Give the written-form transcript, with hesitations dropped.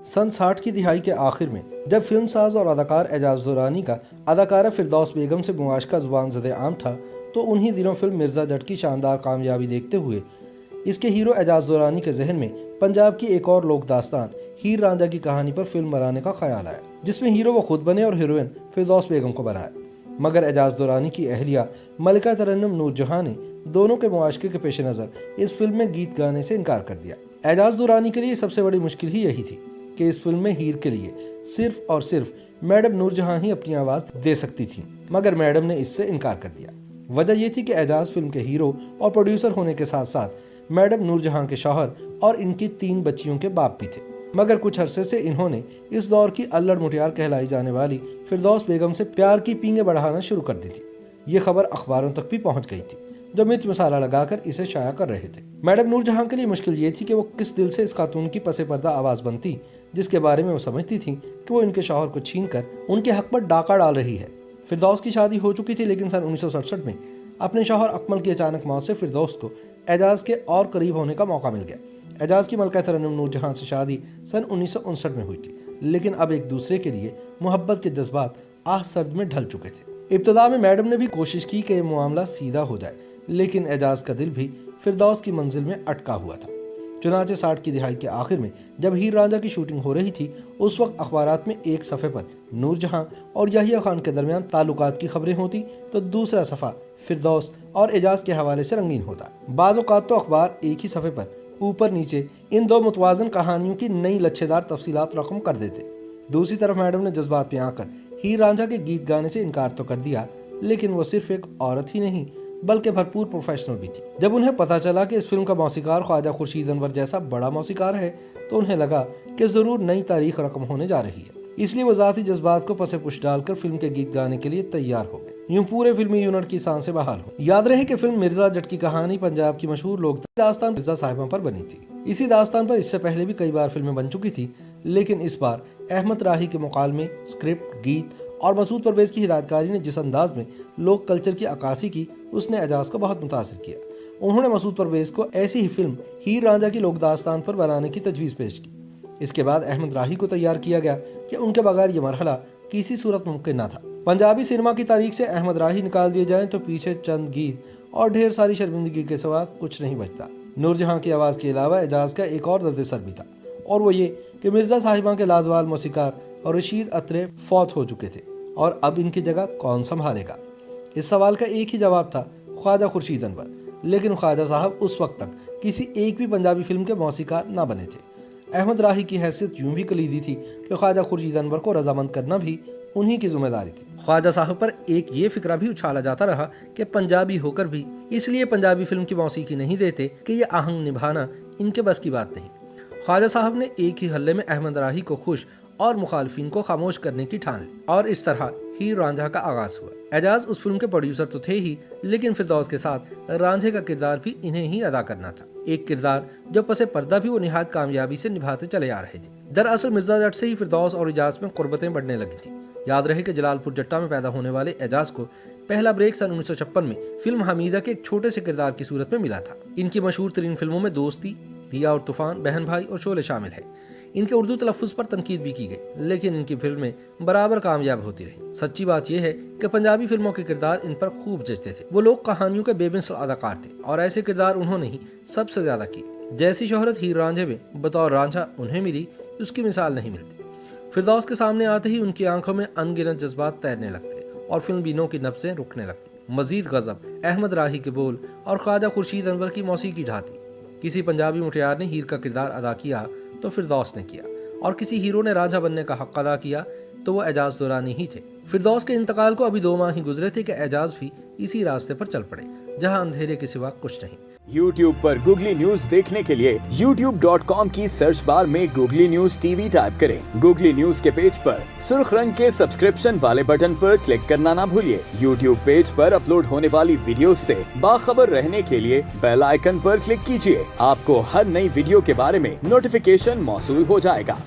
सन 60 की दिहाई के आखिर में जब फिल्म साज और अदाकार एजाज दुरानी का अदाकारा फिरदौस बेगम से मुआशका जुबान ज़द आम था, तो उन्हीं दिनों फिल्म मिर्ज़ा जट की शानदार कामयाबी देखते हुए इसके हीरो एजाज दुरानी के जहन में पंजाब की एक और लोक दास्तान हीर रांझा की कहानी पर फिल्म बनाने का ख्याल आया, जिसमें हीरो वो खुद बने और हीरोइन फिरदौस बेगम को बनाया। मगर एजाज दुरानी की अहलिया मलिका तरन्नुम नूरजहां ने दोनों के मुआशके के पेश नज़र इस फिल्म में गीत गाने से इनकार कर दिया। एजाज दुरानी के लिए सबसे बड़ी मुश्किल ही यही थी कि इस फिल्म में हीर के लिए सिर्फ और सिर्फ मैडम नूरजहां ही अपनी आवाज़ दे सकती थी, मगर मैडम ने इससे इनकार कर दिया। वजह यह थी कि एजाज फिल्म के हीरो और प्रोड्यूसर होने के साथ साथ मैडम नूरजहां के शौहर और इनकी 3 बच्चियों के बाप भी थे। मगर कुछ अरसे से इन्होंने इस दौर की अल्लड़ मुटियार कहलाई जाने वाली फिरदौस बेगम से प्यार की पींगे बढ़ाना शुरू कर दी थी। ये खबर अखबारों तक भी पहुंच गई थी, जो मिर्च मसाला लगाकर इसे शाया कर रहे थे। मैडम नूरजहां के लिए मुश्किल ये थी कि वो किस दिल से इस खातून की पसे पर्दा आवाज़ बनती, जिसके बारे में वो समझती थी कि वो इनके शौहर को छीन कर उनके हक पर डाका डाल रही है। फिरदौस की शादी हो चुकी थी, लेकिन सन 1967 में अपने शौहर अकमल की अचानक मौत से फिरदौस को एजाज के और करीब होने का मौका मिल गया। एजाज की मलका तरन्नुम नूरजहां से शादी सन 1959 में हुई थी, लेकिन अब एक दूसरे के लिए मोहब्बत के जज्बात आह सर्द में ढल चुके थे। इब्तदा में मैडम ने भी कोशिश की कि मामला सीधा हो जाए, लेकिन एजाज का दिल भी फिरदौस की मंजिल में अटका हुआ था। चुनाचे 60 की दिहाई के आखिर में जब हीर रांझा की शूटिंग हो रही थी, उस वक्त अखबारात में एक सफ़े पर नूरजहां और याहिया खान के दरमियान ताल्लुकात की खबरें होती, तो दूसरा सफ़ा फिरदौस और एजाज के हवाले से रंगीन होता। बाज़ औक़ात तो अखबार एक ही सफ़े पर ऊपर नीचे इन 2 मुतवाज़न कहानियों की नई लच्छेदार तफसीलात रकम कर देते। दूसरी तरफ मैडम ने जज्बात में आकर हीर रांझा के गीत गाने से इनकार तो कर दिया, लेकिन वो सिर्फ एक औरत ही नहीं बल्कि भरपूर प्रोफेशनल भी थी। जब उन्हें पता चला कि इस फिल्म का मौसीकार ख्वाजा खुर्शीद अनवर जैसा बड़ा मौसीकार है, तो उन्हें लगा कि ज़रूर नई तारीख रकम होने जा रही है। इसलिए वो ज़ाती जज्बात को पसे पुश डालकर फिल्म के गीत गाने के लिए तैयार हो गए। यूं पूरे फिल्मी यूनिट की सांसें बहाल हो। याद रहे कि फिल्म मिर्ज़ा जट की कहानी पंजाब की मशहूर लोक दास्तान मिर्ज़ा साहिबा पर बनी थी। इसी दास्तान पर इससे पहले भी कई बार फिल्में बन चुकी थी, लेकिन इस बार अहमद राही के मुकालमे, स्क्रिप्ट, गीत और मसूद परवेज की हिदायतकारी ने जिस अंदाज में लोक कल्चर की अक्कासी की, उसने एजाज को बहुत मुतासिर किया। उन्होंने मसूद परवेज को ऐसी ही फिल्म हीर रांझा की लोक दास्तान पर बनाने की तजवीज़ पेश की। इसके बाद अहमद राही को तैयार किया गया कि उनके बगैर ये मरहला किसी सूरत मुमकिन न था। पंजाबी सिनेमा की तारीख से अहमद राही निकाल दिए जाएं तो पीछे चंद गीत और ढेर सारी शर्मिंदगी के सिवा कुछ नहीं बचता। नूरजहां की आवाज़ के अलावा एजाज का एक और दर्द सर भी था, और वो ये कि मिर्ज़ा साहिबा के लाजवाल मौसीकार और रशीद अत्रे फौत हो चुके थे, और अब इनकी जगह कौन संभालेगा। इस सवाल का एक ही जवाब था, ख्वाजा खुर्शीद अनवर। लेकिन ख्वाजा साहब उस वक्त तक किसी एक भी पंजाबी फिल्म के मौसीकार ना बने थे। अहमद राही की हैसियत यूं भी कलीदी थी कि ख्वाजा खुर्शीद अनवर को रजामंद करना भी उन्हीं की जिम्मेदारी थी। ख्वाजा साहब पर एक ये फिक्रा भी उछाला जाता रहा कि पंजाबी होकर भी इसलिए पंजाबी फिल्म की मौसीकी नहीं देते कि ये आहंग निभाना इनके बस की बात नहीं। ख्वाजा साहब ने एक ही हल्ले में अहमद राही को खुश और मुखालफिन को खामोश करने की ठान ली, और इस तरह हीर रांझा का आगाज हुआ। एजाज उस फिल्म के प्रोड्यूसर तो थे ही, लेकिन फिरदौस के साथ रांझे का किरदार भी इन्हें ही अदा करना था। एक किरदार जो पसे पर्दा भी वो निहायत कामयाबी से निभाते चले आ रहे थे। दरअसल मिर्ज़ा जट से ही फिरदौस और एजाज में कुर्बतें बढ़ने लगी थी। याद रहे कि जलालपुर जट्टा में पैदा होने वाले एजाज को पहला ब्रेक सन 1956 में फिल्म हमीदा के एक छोटे से किरदार की सूरत में मिला था। इनकी मशहूर तरीन फिल्मों में दोस्ती, दिया और तूफान, बहन भाई और शोले शामिल है। इनके उर्दू तलफ़ुज़ पर तनकीद भी की गई, लेकिन इनकी फिल्में बराबर कामयाब होती रही। सच्ची बात यह है कि पंजाबी फिल्मों के किरदार इन पर खूब जचते थे। वो लोग कहानियों के बेमिसाल अदाकार थे, और ऐसे किरदार उन्होंने ही सबसे ज़्यादा किए। जैसी शोहरत हीर रांझे में बतौर रांझा उन्हें मिली, उसकी मिसाल नहीं मिलती। फिरदौस के सामने आते ही उनकी आंखों में अनगिनत जज्बात तैरने लगते और फिल्म बीनों की नब्ज़ें रुकने लगती। मजीद गज़ब अहमद राही के बोल और ख्वाजा खुर्शीद अनवर की मौसीकी ढाती। किसी पंजाबी मुटियार ने हीर का किरदार अदा किया तो फिरदौस ने किया, और किसी हीरो ने रांझा बनने का हक अदा किया तो वो एजाज दुरानी ही थे। फिरदौस के इंतकाल को अभी 2 माह ही गुजरे थे कि एजाज भी इसी रास्ते पर चल पड़े, जहां अंधेरे के सिवा कुछ नहीं। YouTube पर गूगली न्यूज देखने के लिए youtube.com की सर्च बार में गूगली न्यूज टीवी टाइप करें। गूगली न्यूज के पेज पर सुर्ख रंग के सब्सक्रिप्शन वाले बटन पर क्लिक करना ना भूलिए। YouTube पेज पर अपलोड होने वाली वीडियोस से बाखबर रहने के लिए बेल आइकन पर क्लिक कीजिए। आपको हर नई वीडियो के बारे में नोटिफिकेशन मौसूल हो जाएगा।